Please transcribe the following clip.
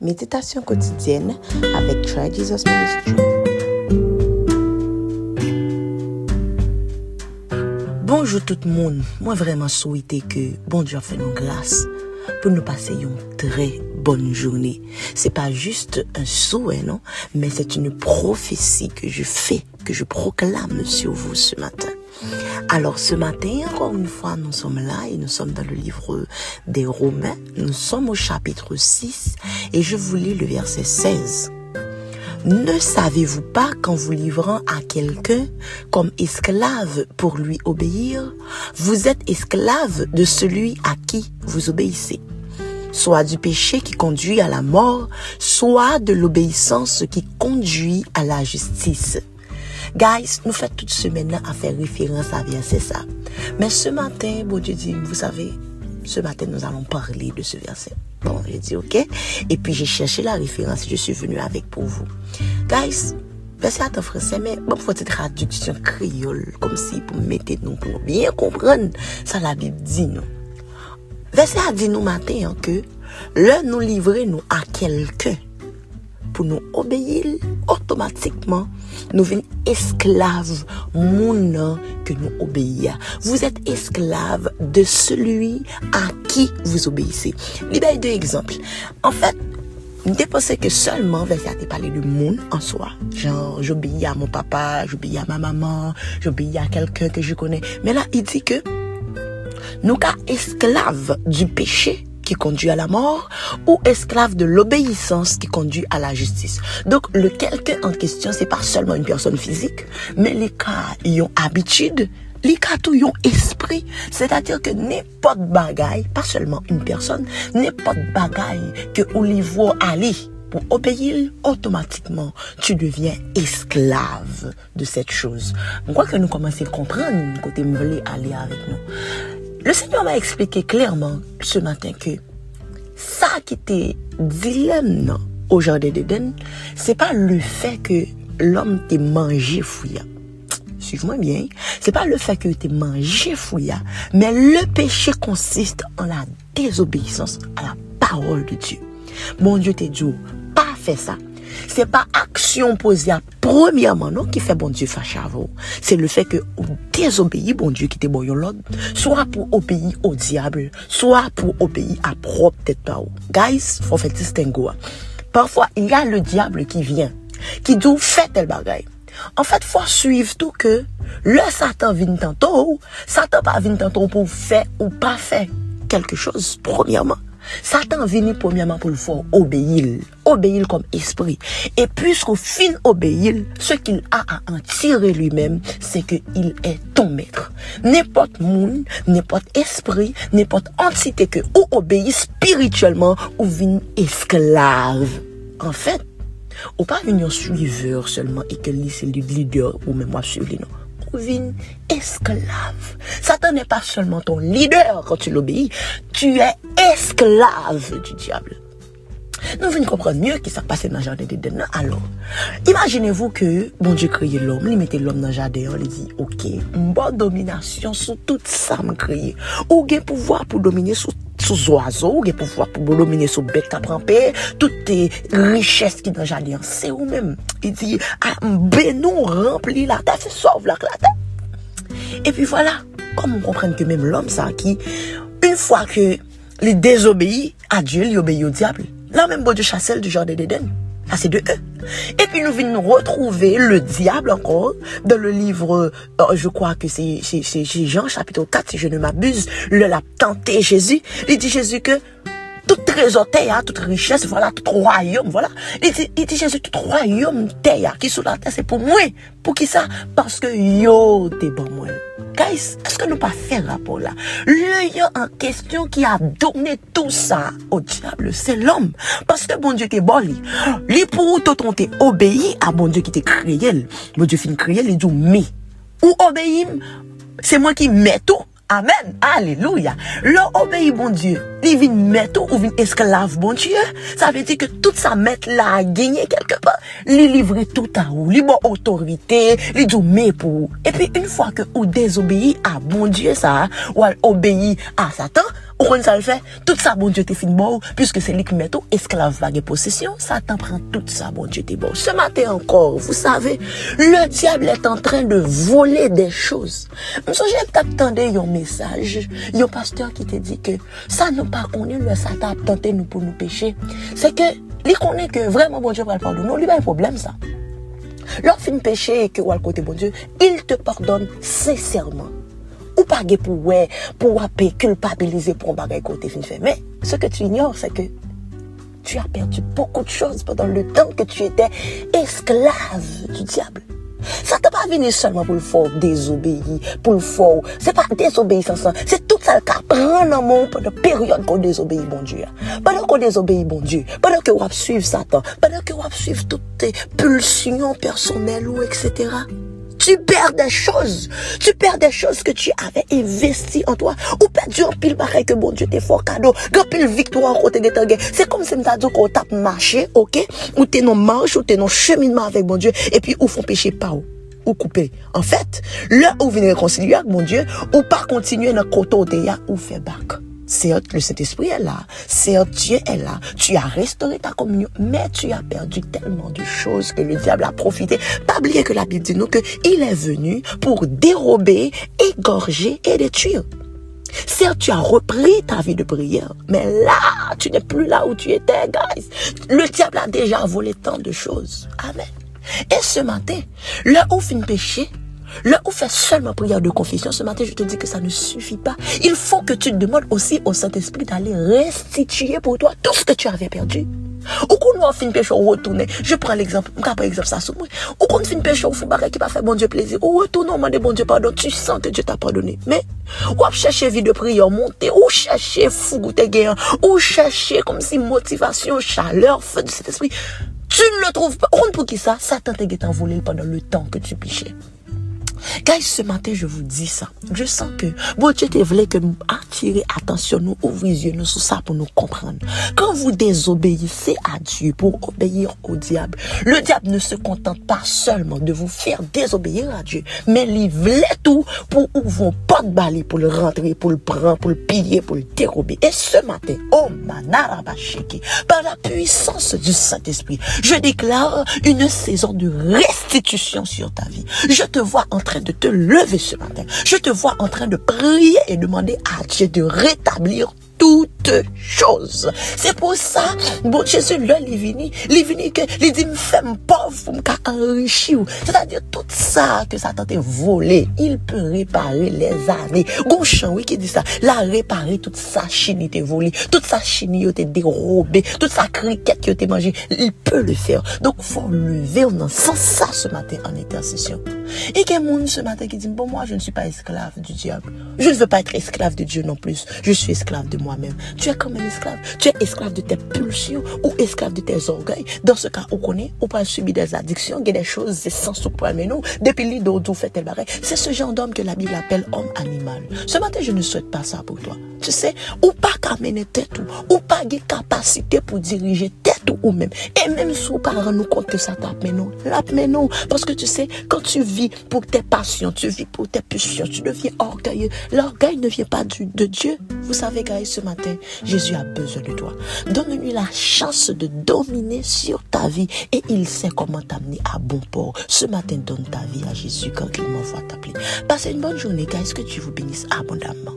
Méditation quotidienne avec Try Jesus Ministry. Bonjour tout le monde. Moi vraiment souhaité que bon Dieu fait nous grâce pour nous passer une très bonne journée. C'est pas juste un souhait, non, mais c'est une prophétie que je fais, que je proclame sur vous ce matin. Alors ce matin, encore une fois, nous sommes là et nous sommes dans le livre des Romains. Nous sommes au chapitre 6 et je vous lis le verset 16. Ne savez-vous pas qu'en vous livrant à quelqu'un comme esclave pour lui obéir, vous êtes esclave de celui à qui vous obéissez, soit du péché qui conduit à la mort, soit de l'obéissance qui conduit à la justice. Guys, nous faisons toute semaine à faire référence à verset ça. Mais ce matin, bon Dieu dit, vous savez, ce matin nous allons parler de ce verset. Bon, j'ai dit ok. Et puis j'ai cherché la référence et je suis venu avec pour vous. Guys, verset en français, mais bon, faut une traduction créole, comme si pour mettre nous pour bien comprendre ça la Bible dit nous. Verset a dit nous matin que le nous livrer nous à quelqu'un pour nous obéir, automatiquement, nous venons esclaves, mon que nous obéir. Vous êtes esclaves de celui à qui vous obéissez. Libère deux exemples. En fait, je pensais que seulement, verset a parlé de monde en soi. Genre, j'obéis à mon papa, j'obéis à ma maman, j'obéis à quelqu'un que je connais. Mais là, il dit que nous sommes esclaves du péché qui conduit à la mort ou esclave de l'obéissance qui conduit à la justice. Donc, le quelqu'un en question, c'est pas seulement une personne physique, mais les cas, ils ont habitude, les cas, tout, ils ont esprit. C'est-à-dire que n'importe bagaille, pas seulement une personne, n'importe bagaille que au niveau aller pour obéir, automatiquement, tu deviens esclave de cette chose. Je crois que nous commençons à comprendre côté me voulez aller avec nous. Le Seigneur m'a expliqué clairement ce matin que ça qui était dilemme au jardin d'Éden, c'est pas le fait que l'homme t'ait mangé fouilla. Suive-moi bien. C'est pas le fait que t'ait mangé fouilla, mais le péché consiste en la désobéissance à la parole de Dieu. Mon Dieu t'a dit, pas fait ça. C'est pas action posée à premièrement non qui fait bon Dieu fâché à vous. C'est le fait que vous désobéissez bon Dieu qui te bon l'ordre, soit pour obéir au diable, soit pour obéir à propre tête par vous. Guys, faut faire distinguo. Parfois, il y a le diable qui vient, qui dit fait tel bagaille. En fait, faut suivre tout que le Satan vient tantôt, Satan pas vient tantôt pour faire ou pas faire quelque chose premièrement. Satan vient premièrement pour le faire obéir comme esprit. Et puisqu'au fin obéir, ce qu'il a à en tirer lui-même, c'est qu'il est ton maître. N'importe monde, n'importe esprit, n'importe entité que ou obéit spirituellement ou vient esclave. En fait, ou pas venir suiveur seulement et que lui c'est le leader ou même moi suivre lui non. Vin esclave. Satan n'est pas seulement ton leader quand tu l'obéis, tu es esclave du diable. Nous venons comprendre mieux ce qui s'est passé dans le jardin d'Éden. Alors, imaginez-vous que bon Dieu créé l'homme, il mettait l'homme dans le jardin, il dit ok, une bonne domination sur tout ça me créé. Ou gain pouvoir pour dominer sur sous oiseaux, ou gain pouvoir pour dominer sur bête à prendre, toutes tes richesses qui dans le jardin, c'est ou même. Il dit ah benou rempli la terre, c'est sauve la terre. Et puis voilà, comme on comprend que même l'homme ça qui une fois que il désobéit à Dieu, il obéit au diable. Là même bon Dieu chassel du jardin d'Éden. Ah, c'est de eux. Et puis nous venons retrouver le diable encore dans le livre, je crois que c'est Jean chapitre 4, si je ne m'abuse, le l'a tenté Jésus. Il dit Jésus que tout trésor terre, toute richesse, voilà, tout royaume, voilà. Il dit Jésus, tout royaume terre qui sous la terre, c'est pour moi. Pour qui ça? Parce que yo, t'es bon moi. Guys, est-ce que nous pas faire rapport là? Le yo en question qui a donné tout ça au diable, c'est l'homme. Parce que bon Dieu t'es bon li pour tout on t'es obéi à bon Dieu qui t'est créé. Bon Dieu fin créé, il dit mais ou obéis, c'est moi qui mets tout. Amen. Alléluia. L'obéit bon Dieu. Il vient mettre ou vient esclave bon Dieu. Ça veut dire que tout ça mettre là à gagner quelque part. Il livre tout à vous. Il bon autorité. Il dit mais pour. Et puis une fois que vous désobéissez à bon Dieu ça, ou obéit à Satan, Ou quand ça le fait, tout ça, bon Dieu, t'es fin bon, puisque c'est lui qui met tout, esclave vague possession, Satan prend tout ça, bon Dieu, t'es bon. Ce matin encore, vous savez, le diable est en train de voler des choses. J'ai entendu un message, un pasteur qui te dit que ça n'a pas connu, le Satan a tenté nous pour nous pécher. C'est que, il connaît que vraiment, bon Dieu, va le pardonner. Non, lui, il a un problème, ça. Lorsqu'il fait péché et que, ou à côté, bon Dieu, il te pardonne sincèrement. Ou pas pour culpabiliser pour un bagage côté fin fait. Mais ce que tu ignores, c'est que tu as perdu beaucoup de choses pendant le temps que tu étais esclave du diable. Ça t'a pas venu seulement pour le faire désobéir, pour le faire. C'est pas désobéissance, c'est tout ça qui prend dans mon pendant la période qu'on désobéit, bon Dieu. Pendant qu'on désobéit, bon Dieu. Pendant que vous suivez Satan, pendant que vous suivez toutes tes pulsions personnelles ou etc. Tu perds des choses. Tu perds des choses que tu avais investies en toi. Ou perdu en pile pareil que bon Dieu t'es fort cadeau. Grand pile victoire en côté de ta guerre. C'est comme si m't'a dit qu'on tape marché, ok? Ou t'es non marche, ou t'es non cheminement avec bon Dieu. Et puis, ou font pécher pas ou couper. En fait, là où venez réconcilier avec mon Dieu, ou pas continuer dans le côté où t'es ou fait bac. Certes, le Saint-Esprit est là. Certes, Dieu est là. Tu as restauré ta communion, mais tu as perdu tellement de choses que le diable a profité. Pas oublier que la Bible dit nous qu'il est venu pour dérober, égorger et détruire. Certes, tu as repris ta vie de prière, mais là, tu n'es plus là où tu étais, guys. Le diable a déjà volé tant de choses. Amen. Et ce matin, là où fin péché, là où fait seulement prière de confession, ce matin, je te dis que ça ne suffit pas. Il faut que tu demandes aussi au Saint-Esprit d'aller restituer pour toi tout ce que tu avais perdu. Ou qu'on a fait péché, ou retourner. Je prends l'exemple, par exemple, ça sur moi. Ou qu'on fait péché, ou faut qui pas fait bon Dieu plaisir. Ou retourner, on demande bon Dieu pardon. Tu sens que Dieu t'a pardonné. Mais, ou chercher vie de prière monter, ou chercher fou ou ou chercher comme si motivation, chaleur, feu de cet esprit. Tu ne le trouves pas. Pour qui ça? Satan t'a volé pendant le temps que tu péchais. Guys, ce matin, je vous dis ça. Je sens que bon Dieu te voulait que nous attirer attention, nous ouvrir les yeux nous sur ça pour nous comprendre. Quand vous désobéissez à Dieu pour obéir au diable, le diable ne se contente pas seulement de vous faire désobéir à Dieu, mais il voulait tout pour ouvrir pas de balai, pour le rentrer, pour le prendre, pour le piller, pour le dérober. Et ce matin, oh manarabashiki, par la puissance du Saint-Esprit, je déclare une saison de restitution sur ta vie. Je te vois en train de te lever ce matin. Je te vois en train de prier et demander à Dieu de rétablir toutes choses. C'est pour ça, bon Jésus, là, il est venu que, il dit, femme pauvre, m'ka enrichi ou. C'est-à-dire, tout ça que Satan t'a volé, il peut réparer les années. Gonchon, oui, qui dit ça, la réparer toute sa chine t'a volé, toute sa chine t'a dérobé, toute sa criquette qui t'a mangé, il peut le faire. Donc, faut lever, on en sent ça ce matin en intercession. Et qu'il y a monde ce matin qui dit, bon, moi, je ne suis pas esclave du diable. Je ne veux pas être esclave de Dieu non plus. Je suis esclave de moi-même. Tu es comme un esclave. Tu es esclave de tes pulsions ou esclave de tes orgueils. Dans ce cas, on connaît, on peut subir des addictions, il y a des choses sans souper, mais nous, depuis l'idée d'où fait tel barré. C'est ce genre d'homme que la Bible appelle homme animal. Ce matin, je ne souhaite pas ça pour toi. Tu sais, ou pas qu'amener tête ou pas de capacité pour diriger tête ou même. Et même si on pas rendre compte que ça tape, mais non. Parce que tu sais, quand tu vis pour tes passions, tu vis pour tes pulsions, tu deviens orgueilleux. L'orgueil ne vient pas de Dieu. Vous savez, guys, ce matin, Jésus a besoin de toi. Donne-lui la chance de dominer sur ta vie et il sait comment t'amener à bon port. Ce matin, donne ta vie à Jésus quand il m'envoie t'appeler. Passez une bonne journée, guys, que Dieu vous bénisse abondamment.